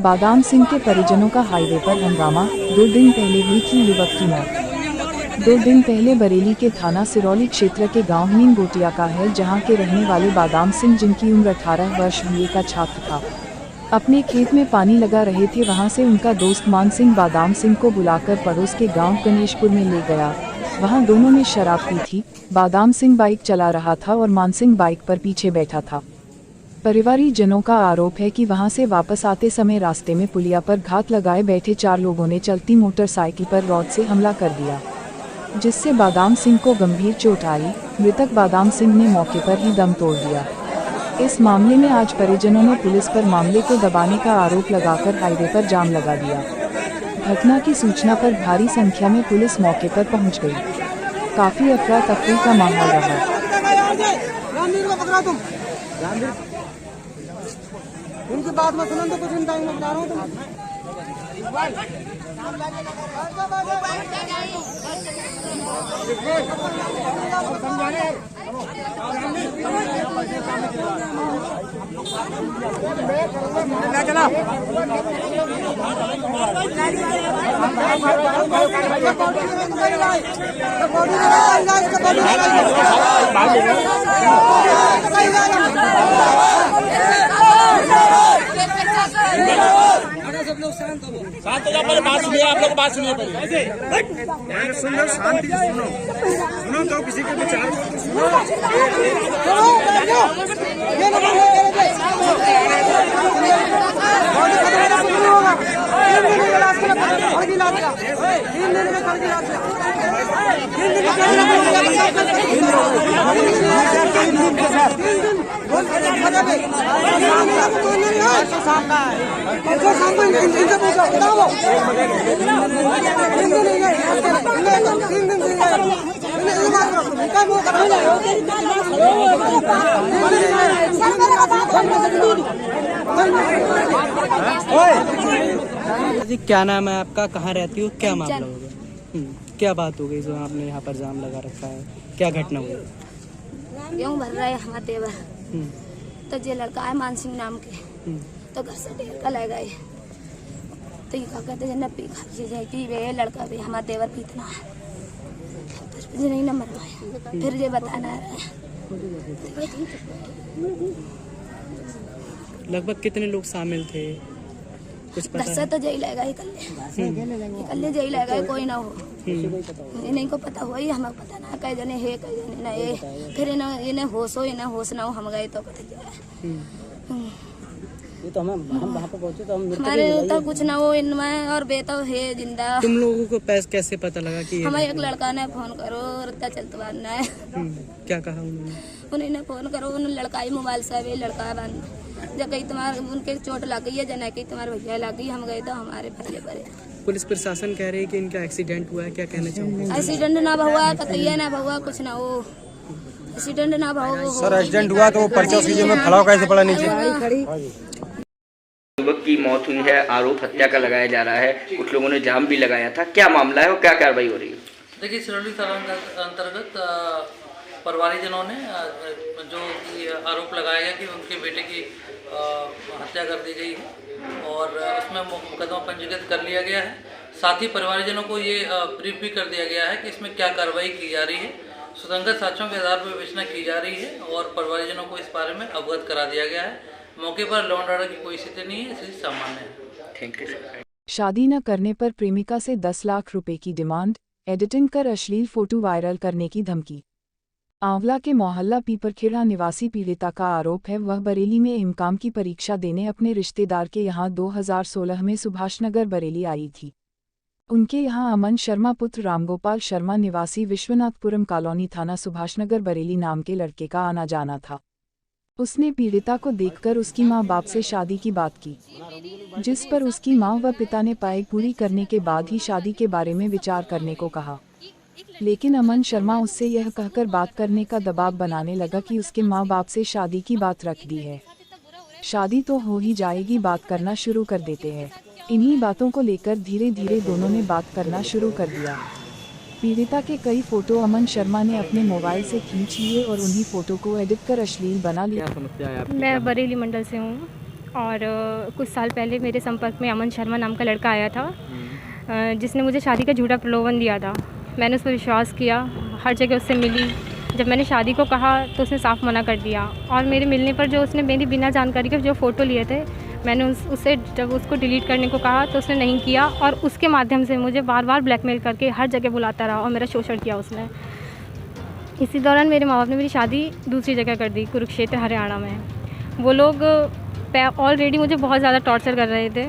बादाम सिंह के परिजनों का हाईवे पर हंगामा। 2 दिन पहले हुई थी युवक की मौत। 2 दिन पहले बरेली के थाना सिरौली क्षेत्र के गांव मीन गोटिया का है, जहां के रहने वाले बादाम सिंह, जिनकी उम्र 18 वर्ष बीए का छात्र था, अपने खेत में पानी लगा रहे थे। वहां से उनका दोस्त मान सिंह बादाम सिंह को बुलाकर पड़ोस के गांव गणेशपुर में ले गया। वहां दोनों ने शराब पी थी। बादाम सिंह बाइक चला रहा था और मान सिंह बाइक पर पीछे बैठा था। परिवारी जनों का आरोप है कि वहां से वापस आते समय रास्ते में पुलिया पर घात लगाए बैठे 4 लोगों ने चलती मोटरसाइकिल पर रॉड से हमला कर दिया, जिससे बादाम सिंह को गंभीर चोट आई। मृतक बादाम सिंह ने मौके पर ही दम तोड़ दिया। इस मामले में आज परिजनों ने पुलिस पर मामले को दबाने का आरोप लगाकर हाईवे पर जाम लगा दिया। घटना की सूचना पर भारी संख्या में पुलिस मौके पर पहुंच गई। काफी अफरा तफरी का माहौल रहा। उनकी बात मत सुनो तो कुछ नहीं टाइम बता रहा हूँ शांत हो जाओ, पहले बात सुनिए। आप लोग बात सुनिए पहले। सुनो, शांति से सुनो। सुनो तो किसी के विचार को सुनो। जी, क्या नाम है आपका, कहाँ रहती हो, क्या मामला हो गया? क्या बात हो गई जो आपने यहाँ पर जाम लगा रखा है, क्या घटना हुई? गेहूँ भर रहा है हमारे देवर, तो ये लड़का है मान सिंह नाम के, तो घर से ढेर का ले गए। तो ये क्या कहते हैं पी खा जाती वे लड़का भी हमारे देवर पीतना है, मुझे नहीं न मरवाया। फिर ये बताना रहा है। लगभग कितने लोग शामिल थे, कुछ पता 10 से तो जई लगा इकल्ले जई लगा, कोई ना हो इन्हीं को पता हुआ ही, हमें पता ना कई जने है कई जने ना है। फिर इन्हें होश हो इन्हें होश ना हो, हम गए तो पता चला। ये तो हम वहाँ पे पहुँचे तो हम हमारे तो कुछ ना हो इनमें, और बेटा है जिंदा। तुम लोगों को कैसे पता लगा कि हमें एक लड़का ने फोन करो रत्ता चलतवान ने, क्या कहा उन्होंने? उन्हें फोन करो, उन लड़का ही मोबाइल से भी लड़का बंद जब कहीं तुम्हारे उनके चोट लग गई है, जना कहीं तुम्हारे भैया लग गई, हम गए तो हमारे भैया पड़े। पुलिस प्रशासन कह रही है कि इनका एक्सीडेंट हुआ है, क्या कहना चाहोगे? एक्सीडेंट ना हुआ, कतैया ना हुआ, कुछ ना हो, एक्सीडेंट ना हो। सर एक्सीडेंट हुआ तो पर्चा उसकी में खड़ा कैसे पड़ा नीचे? युवक की मौत हुई है, आरोप हत्या का लगाया जा रहा है, कुछ लोगों ने जाम भी लगाया था। क्या मामला है और क्या कार्रवाई हो रही है? देखिए, सिरौली थाना अंतर्गत परिवारीजनों ने जो आरोप लगाया गया कि उनके बेटे की हत्या कर दी गई है और उसमें मुकदमा पंजीकृत कर लिया गया है। साथ ही परिवारजनों को ये ब्रीफ भी कर दिया गया है कि इसमें क्या कार्रवाई की जा रही है। सुसंगत साक्ष्यों के आधार पर विवेचना की जा रही है और परिवारजनों को इस बारे में अवगत करा दिया गया है। मौके पर लॉ एंड ऑर्डर की कोई स्थिति नहीं है, स्थिति सामान्य है। Thank you. शादी न करने पर प्रेमिका से 10 लाख रुपए की डिमांड, एडिटिंग कर अश्लील फोटो वायरल करने की धमकी। आंवला के मोहल्ला पीपरखेड़ा निवासी पीड़िता का आरोप है वह बरेली में इमकाम की परीक्षा देने अपने रिश्तेदार के यहां 2016 में सुभाषनगर बरेली आई थी। उनके यहां अमन शर्मा पुत्र रामगोपाल शर्मा निवासी विश्वनाथपुरम कॉलोनी थाना सुभाषनगर बरेली नाम के लड़के का आना जाना था। उसने पीड़िता को देखकर उसकी मां बाप से शादी की बात की, जिस पर उसकी मां व पिता ने पाई पूरी करने के बाद ही शादी के बारे में विचार करने को कहा। लेकिन अमन शर्मा उससे यह कहकर बात करने का दबाव बनाने लगा कि उसके माँ बाप से शादी की बात रख दी है, शादी तो हो ही जाएगी, बात करना शुरू कर देते हैं। इन्हीं बातों को लेकर धीरे धीरे दोनों ने बात करना शुरू कर दिया। पीड़िता के कई फोटो अमन शर्मा ने अपने मोबाइल से खींच लिए और उन्हीं फोटो को एडिट कर अश्लील बना लिया। मैं बरेली मंडल से हूँ। और कुछ साल पहले मेरे संपर्क में अमन शर्मा नाम का लड़का आया था, जिसने मुझे शादी का झूठा प्रलोभन दिया था। मैंने उस पर विश्वास किया, हर जगह उससे मिली। जब मैंने शादी को कहा तो उसने साफ मना कर दिया, और मेरे मिलने पर जो उसने मेरी बिना जानकारी के जो फ़ोटो लिए थे, मैंने उससे जब उसको डिलीट करने को कहा तो उसने नहीं किया, और उसके माध्यम से मुझे बार बार ब्लैकमेल करके हर जगह बुलाता रहा और मेरा शोषण किया उसने। इसी दौरान मेरे माँ बाप ने मेरी शादी दूसरी जगह कर दी, कुरुक्षेत्र हरियाणा में। वो लोग ऑलरेडी मुझे बहुत ज़्यादा टॉर्चर कर रहे थे,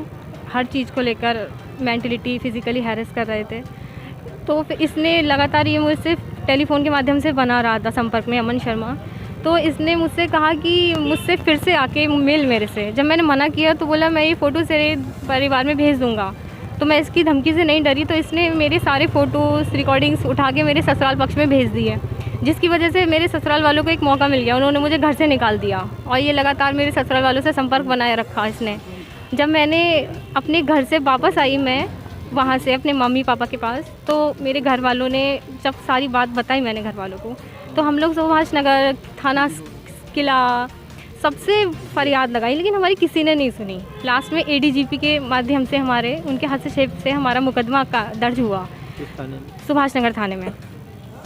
हर चीज़ को लेकर मेंटलिटी फिज़िकली हैरेस कर रहे थे। तो फिर इसने लगातार ये मुझसे टेलीफोन के माध्यम से बना रहा था संपर्क में, अमन शर्मा। तो इसने मुझसे कहा कि मुझसे फिर से आके मिल मेरे से। जब मैंने मना किया तो बोला मैं ये फ़ोटो तेरे परिवार में भेज दूँगा। तो मैं इसकी धमकी से नहीं डरी, तो इसने मेरे सारे फ़ोटोज़ रिकॉर्डिंग्स उठा के मेरे ससुराल पक्ष में भेज दिए, जिसकी वजह से मेरे ससुराल वालों को एक मौका मिल गया। उन्होंने मुझे घर से निकाल दिया, और ये लगातार मेरे ससुराल वालों से संपर्क बनाए रखा इसने। जब मैंने अपने घर से वापस आई, मैं वहाँ से अपने मम्मी पापा के पास, तो मेरे घर वालों ने जब सारी बात बताई मैंने घर वालों को, तो हम लोग सुभाष नगर थाना किला सबसे फरियाद लगाई, लेकिन हमारी किसी ने नहीं सुनी। लास्ट में ADGP के माध्यम से उनके हस्तक्षेप से हमारा मुकदमा दर्ज हुआ सुभाष नगर थाने में।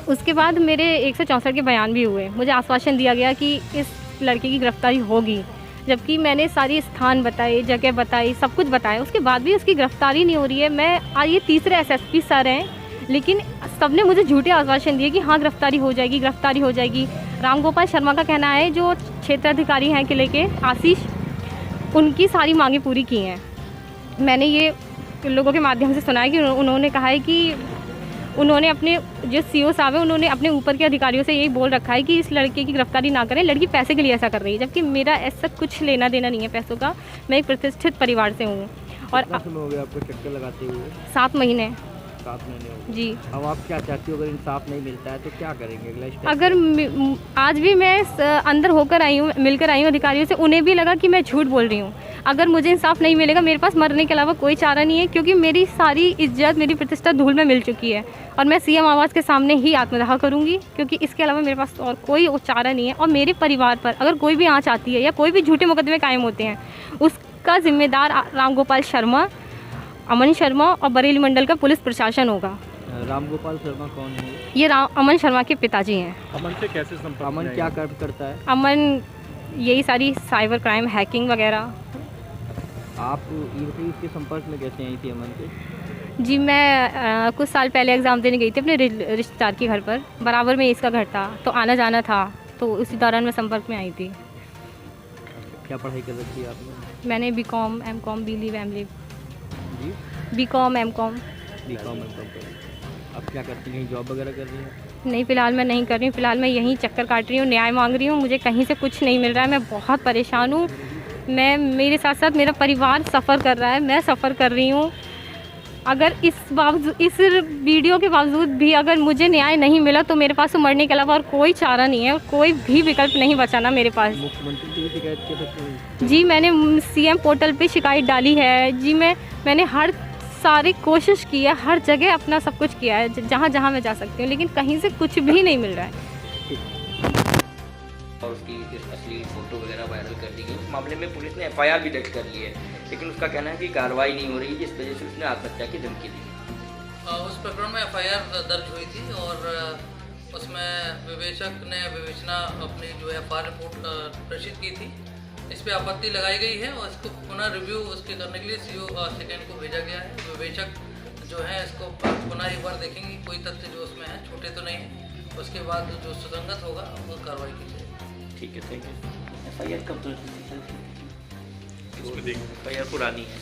उसके बाद मेरे 164 के बयान भी हुए। मुझे आश्वासन दिया गया कि इस लड़के की गिरफ्तारी होगी, जबकि मैंने सारी स्थान बताए, जगह बताई, सब कुछ बताया, उसके बाद भी उसकी गिरफ्तारी नहीं हो रही है। मैं आज ये तीसरे SSP सर हैं, लेकिन सबने मुझे झूठे आश्वासन दिए कि हाँ गिरफ्तारी हो जाएगी, गिरफ्तारी हो जाएगी। रामगोपाल शर्मा का कहना है, जो क्षेत्राधिकारी हैं किले के आशीष, उनकी सारी मांगें पूरी की हैं। मैंने ये लोगों के माध्यम से सुना है कि उन्होंने कहा है कि उन्होंने अपने जो CO साहब हैं, उन्होंने अपने ऊपर के अधिकारियों से यही बोल रखा है कि इस लड़के की गिरफ्तारी ना करें, लड़की पैसे के लिए ऐसा कर रही है, जबकि मेरा ऐसा कुछ लेना देना नहीं है पैसों का। मैं एक प्रतिष्ठित परिवार से हूँ। और कितना समय हो गया आपको चक्कर लगाते हुए? 7 महीने। 7 महीने हो गए। जी। अब आप क्या चाहती हो, अगर इंसाफ नहीं मिलता है तो क्या करेंगे अगला स्टेप? अगर आज भी मैं अंदर होकर आई हूँ, मिलकर आई हूँ अधिकारियों से, उन्हें भी लगा कि मैं झूठ बोल रही हूँ। अगर मुझे इंसाफ नहीं मिलेगा, मेरे पास मरने के अलावा कोई चारा नहीं है, क्योंकि मेरी सारी इज्जत, मेरी प्रतिष्ठा धूल में मिल चुकी है, और मैं CM आवास के सामने ही आत्मदाह करूँगी, क्योंकि इसके अलावा मेरे पास और कोई चारा नहीं है। और मेरे परिवार पर अगर कोई भी आँच आती है या कोई भी झूठे मुकदमे कायम होते हैं, उसका जिम्मेदार रामगोपाल शर्मा, अमन शर्मा और बरेली मंडल का पुलिस प्रशासन होगा। रामगोपाल शर्मा कौन है? ये अमन शर्मा के पिताजी हैं। अमन से कैसे संपर्क? अमन क्या करता है? अमन यही सारी साइबर क्राइम, हैकिंग वगैरह। आप इसके संपर्क में कैसे आई थी अमन के? जी, मैं कुछ साल पहले एग्ज़ाम देने गई थी अपने रिश्तेदार के घर पर, बराबर में इसका घर था, तो आना जाना था, तो उसी दौरान मैं संपर्क में आई थी। क्या पढ़ाई कर रखी है आपने? मैंने BCom, MCom, BLiv, MLiv। जी? BCom, MCom। BCom, MCom। अब क्या करती हैं, जॉब वगैरह कर रही हैं? नहीं, फ़िलहाल मैं नहीं कर रही हूँ। फ़िलहाल मैं यहीं चक्कर काट रही हूँ, न्याय मांग रही हूँ। मुझे कहीं से कुछ नहीं मिल रहा है, मैं बहुत परेशान हूँ। मेरे साथ साथ मेरा परिवार सफ़र कर रहा है, मैं सफ़र कर रही हूँ। अगर इस वीडियो के बावजूद भी अगर मुझे न्याय नहीं मिला, तो मेरे पास तो मरने के अलावा और कोई चारा नहीं है, और कोई भी विकल्प नहीं बचा ना मेरे पास। मुख्यमंत्री की शिकायत की सकते? जी, मैंने CM पोर्टल पे शिकायत डाली है। जी, मैंने हर सारी कोशिश की है, हर जगह अपना सब कुछ किया है, जहाँ जहाँ मैं जा सकती हूँ, लेकिन कहीं से कुछ भी नहीं मिल रहा है। और उसकी असली फोटो वगैरह वायरल कर दी गई। इस मामले में पुलिस ने FIR भी दर्ज कर ली है, लेकिन उसका कहना है कि कार्रवाई नहीं हो रही, जिस वजह से उसने आत्महत्या की धमकी दी। उस प्रकरण में FIR दर्ज हुई थी, और उसमें विवेचक ने विवेचना अपनी जो है FIR रिपोर्ट प्रेषित की थी। इस पर आपत्ति लगाई गई है, और इसको पुनः रिव्यू उसके करने के लिए CO सेकेंड को भेजा गया है। विवेचक जो है इसको पुनः एक बार देखेंगे, कोई तथ्य जो उसमें है छोटे तो नहीं है, उसके बाद जो सुसंगत होगा वो कार्रवाई की जाएगी। ठीक है, थैंक यू। FIR कब दर्ज हुई? FIR पुरानी है।